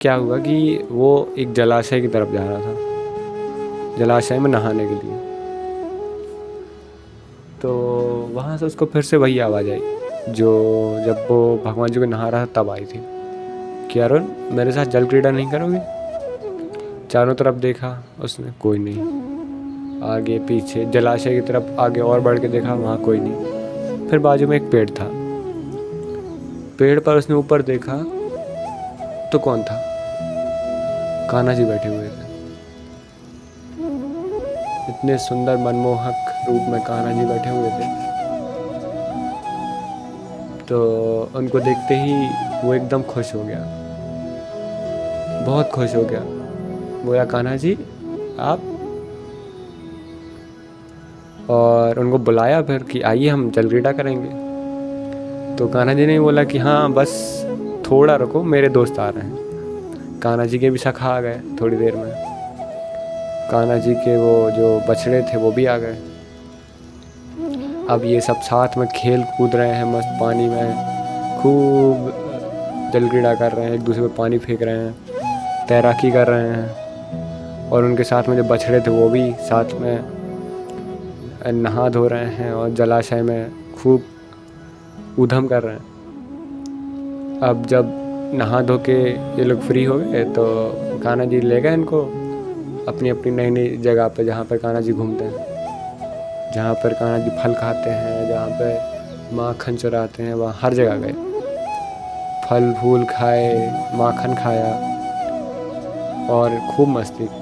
क्या हुआ कि वो एक जलाशय की तरफ जा रहा था, जलाशय में नहाने के लिए। तो वहाँ से उसको फिर से वही आवाज़ आई जो जब वो भगवान जी को नहा रहा था तब आई थी कि अरुण मेरे साथ जल क्रीड़ा नहीं करोगे। चारों तरफ देखा उसने, कोई नहीं। आगे पीछे जलाशय की तरफ आगे और बढ़ के देखा, वहाँ कोई नहीं। फिर बाजू में एक पेड़ था, पेड़ पर उसने ऊपर देखा तो कौन था? कान्हा जी बैठे हुए थे। इतने सुंदर मनमोहक रूप में कान्हा जी बैठे हुए थे। तो उनको देखते ही वो एकदम खुश हो गया, बहुत खुश हो गया। बोला कान्हा जी आप, और उनको बुलाया फिर कि आइए हम जल क्रीड़ा करेंगे। तो कान्हा जी ने बोला कि हाँ बस थोड़ा रुको, मेरे दोस्त आ रहे हैं। कान्हा जी के भी सखा आ गए थोड़ी देर में। कान्हा जी के वो जो बछड़े थे वो भी आ गए। अब ये सब साथ में खेल कूद रहे हैं मस्त पानी में, खूब जल क्रीड़ा कर रहे हैं, एक दूसरे पे पानी फेंक रहे हैं, तैराकी कर रहे हैं। और उनके साथ में जो बछड़े थे वो भी साथ में नहा धो रहे हैं और जलाशय में खूब ऊधम कर रहे हैं। अब जब नहा धो के ये लोग फ्री हो गए तो कान्हा जी ले गए इनको अपनी अपनी नई नई जगह पे, जहाँ पर कान्हा जी घूमते हैं, जहाँ पर कान्हा जी फल खाते हैं, जहाँ पर माखन चुराते हैं, वहाँ हर जगह गए। फल फूल खाए, माखन खाया और खूब मस्ती की।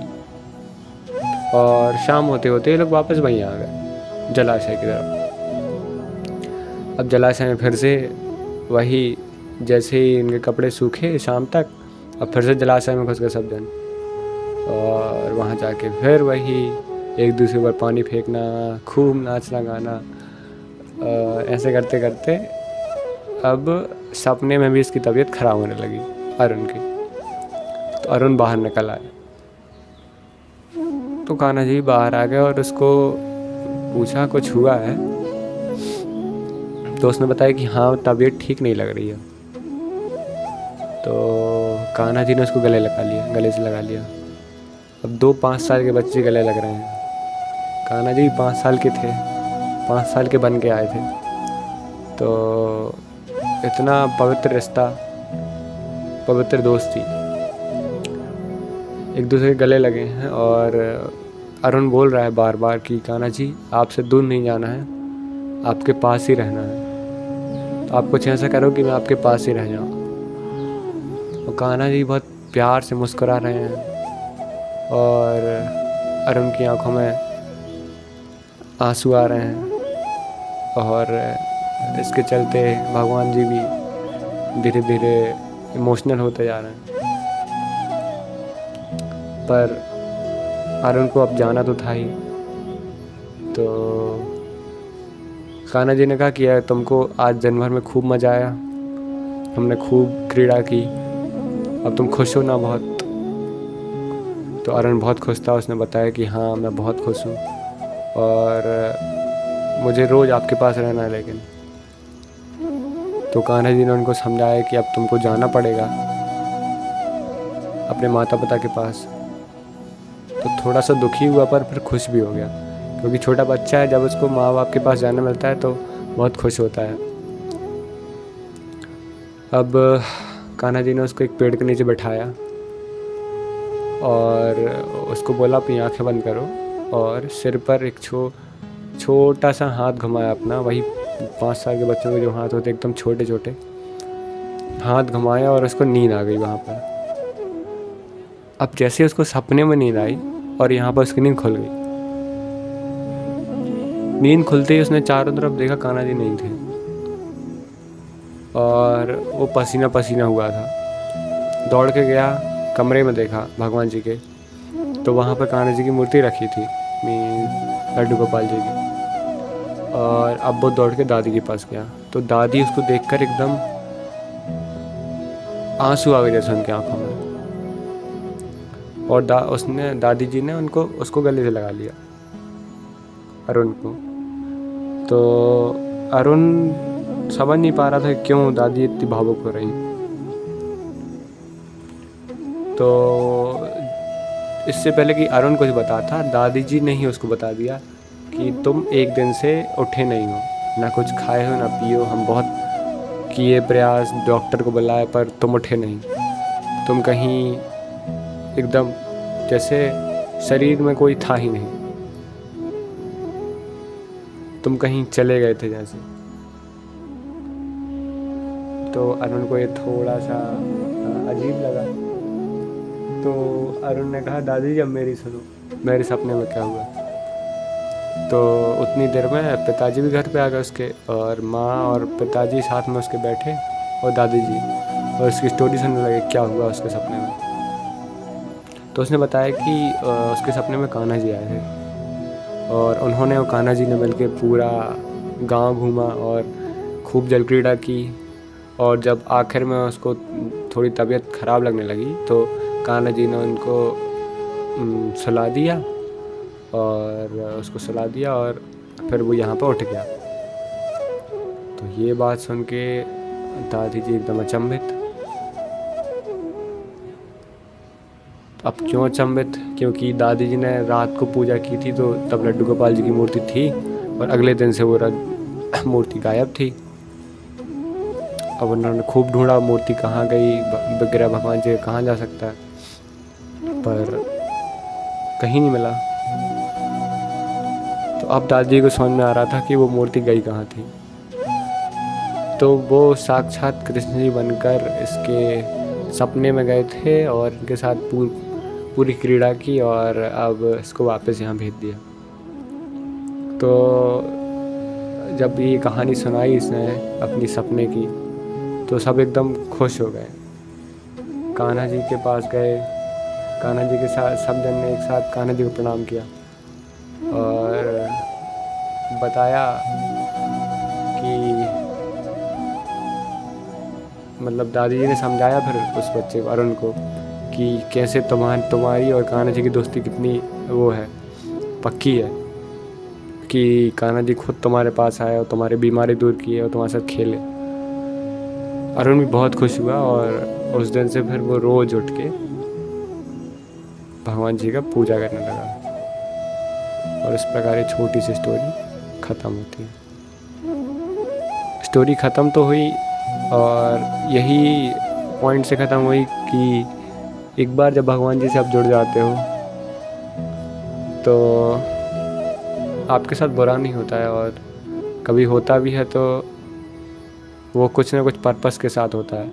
और शाम होते होते ये लोग वापस वहीं आ गए जलाशय की तरफ। अब जलाशय में फिर से वही, जैसे ही इनके कपड़े सूखे शाम तक, अब फिर से जलाशय में घुस गए सब जन। और वहाँ जाके फिर वही एक दूसरे पर पानी फेंकना, खूब नाचना गाना। ऐसे करते करते अब सपने में भी इसकी तबीयत ख़राब होने लगी अरुण की। तो अरुण बाहर निकल आया। तो कान्हा जी बाहर आ गए और उसको पूछा कुछ हुआ है? तो उसने बताया कि हाँ तबीयत ठीक नहीं लग रही है। तो कान्हा जी ने उसको गले लगा लिया, गले से लगा लिया। अब 5 साल के बच्चे गले लग रहे हैं। कान्हा जी 5 साल के थे, 5 साल के बन के आए थे। तो इतना पवित्र रिश्ता, पवित्र दोस्ती, एक दूसरे के गले लगे हैं। और अरुण बोल रहा है बार बार कि कान्हा जी आपसे दूर नहीं जाना है, आपके पास ही रहना है। तो आप कुछ ऐसा करो कि मैं आपके पास ही रह जाऊँ। और कान्हा जी बहुत प्यार से मुस्कुरा रहे हैं और अरुण की आंखों में आंसू आ रहे हैं। और इसके चलते भगवान जी भी धीरे धीरे इमोशनल होते जा रहे हैं। पर अरुण को अब जाना तो था ही। तो कान्हा जी ने कहा कि यार तुमको आज दिन भर में खूब मज़ा आया, हमने खूब क्रीड़ा की, अब तुम खुश हो ना बहुत? तो अरुण बहुत खुश था। उसने बताया कि हाँ मैं बहुत खुश हूँ और मुझे रोज़ आपके पास रहना है। लेकिन तो कान्हा जी ने उनको समझाया कि अब तुमको जाना पड़ेगा अपने माता पिता के पास। तो थोड़ा सा दुखी हुआ पर फिर खुश भी हो गया, क्योंकि छोटा बच्चा है, जब उसको माँ बाप के पास जाना मिलता है तो बहुत खुश होता है। अब कान्हा जी ने उसको एक पेड़ के नीचे बैठाया और उसको बोला अपनी आंखें बंद करो, और सिर पर एक छोटा सा हाथ घुमाया अपना, वही 5 साल के बच्चों के जो हाथ होते एकदम छोटे छोटे, हाथ घुमाया और उसको नींद आ गई वहाँ पर। अब जैसे उसको सपने में नींद आई और यहाँ पर उसकी नींद खुल गई। नींद खुलते ही उसने चारों तरफ देखा, कान्हा जी नहीं थे और वो पसीना पसीना हुआ था। दौड़ के गया कमरे में, देखा भगवान जी के, तो वहाँ पर कान्हा जी की मूर्ति रखी थी, लड्डू गोपाल जी की। और अब वो दौड़ के दादी के पास गया, तो दादी उसको देखकर एकदम आंसू आ गए जैसे उनकी आंखों में। और दादी जी ने उसको गले से लगा लिया अरुण को। तो अरुण समझ नहीं पा रहा था क्यों दादी इतनी भावुक हो रही। तो इससे पहले कि अरुण कुछ बताता, दादी जी ने ही उसको बता दिया कि तुम एक दिन से उठे नहीं हो, ना कुछ खाए हो ना पिए हो, हम बहुत किए प्रयास, डॉक्टर को बुलाया, पर तुम उठे नहीं। तुम कहीं एकदम जैसे शरीर में कोई था ही नहीं, तुम कहीं चले गए थे जैसे। तो अरुण को ये थोड़ा सा अजीब लगा। तो अरुण ने कहा, दादी जी अब मेरी सुनो, मेरे सपने में क्या हुआ। तो उतनी देर में पिताजी भी घर पे आ गए उसके, और माँ और पिताजी साथ में उसके बैठे, और दादी जी, और उसकी स्टोरी सुनने लगे क्या हुआ उसके सपने में। तो उसने बताया कि उसके सपने में कान्हा जी आए थे, और उन्होंने और कान्हा जी ने मिलकर पूरा गांव घूमा और खूब जल क्रीड़ा की। और जब आखिर में उसको थोड़ी तबीयत ख़राब लगने लगी तो कान्हा जी ने उनको सुला दिया, और उसको सुला दिया, और फिर वो यहाँ पर उठ गया। तो ये बात सुन के दादी जी एकदम अचंभित। अब क्यों अचंभित? क्योंकि दादी जी ने रात को पूजा की थी, तो तब लड्डू गोपाल जी की मूर्ति थी, और अगले दिन से वो मूर्ति गायब थी। अब उन्होंने खूब ढूंढा मूर्ति कहाँ गई, विग्रह भगवान जी कहाँ जा सकता है, पर कहीं नहीं मिला। तो अब दादी को समझ में आ रहा था कि वो मूर्ति गई कहाँ थी। तो वो साक्षात कृष्ण जी बनकर इसके सपने में गए थे और इनके साथ पूरी क्रीड़ा की, और अब इसको वापस यहाँ भेज दिया। तो जब ये कहानी सुनाई इसने अपनी सपने की, तो सब एकदम खुश हो गए। कान्हा जी के पास गए, कान्हा जी के साथ सब जन ने एक साथ कान्हा जी को प्रणाम किया और बताया कि मतलब दादी जी ने समझाया फिर उस बच्चे को, अरुण को, कि कैसे तुम्हारी और कान्हा जी की दोस्ती कितनी वो है, पक्की है, कि कान्हा जी खुद तुम्हारे पास आए और तुम्हारी बीमारी दूर की है और तुम्हारे साथ खेले। अरुण भी बहुत खुश हुआ, और उस दिन से फिर वो रोज़ उठ के भगवान जी का पूजा करने लगा। और इस प्रकार ये छोटी सी स्टोरी ख़त्म होती है। स्टोरी ख़त्म तो हुई, और यही पॉइंट से ख़त्म हुई कि एक बार जब भगवान जी से आप जुड़ जाते हो तो आपके साथ बुरा नहीं होता है, और कभी होता भी है तो वो कुछ ना कुछ पर्पस के साथ होता है,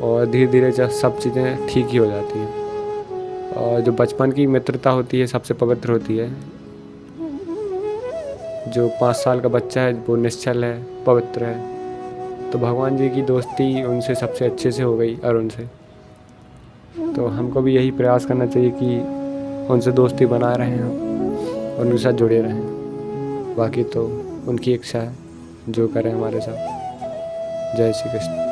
और धीरे धीरे जब सब चीज़ें ठीक ही हो जाती हैं। और जो बचपन की मित्रता होती है सबसे पवित्र होती है। जो 5 साल का बच्चा है वो निश्चल है, पवित्र है। तो भगवान जी की दोस्ती उनसे सबसे अच्छे से हो गई, अरुण से। तो हमको भी यही प्रयास करना चाहिए कि उनसे दोस्ती बनाए रहें हम, और उनके साथ जुड़े रहें। बाकी तो उनकी इच्छा है, जो करें हमारे साथ। जय श्री कृष्ण।